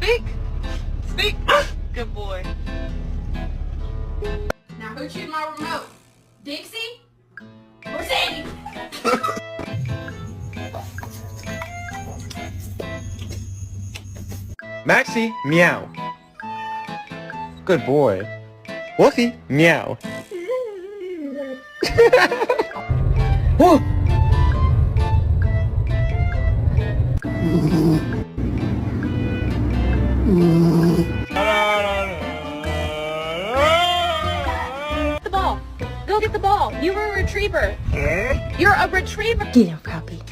Speak. Speak. Good boy. Now who chewed my remote? Dixie? Or Sandy? Maxie, meow. Good boy. Wolfie, meow. Whoa! The ball. Go get the ball. You were a retriever. You're a retriever. Get him, puppy.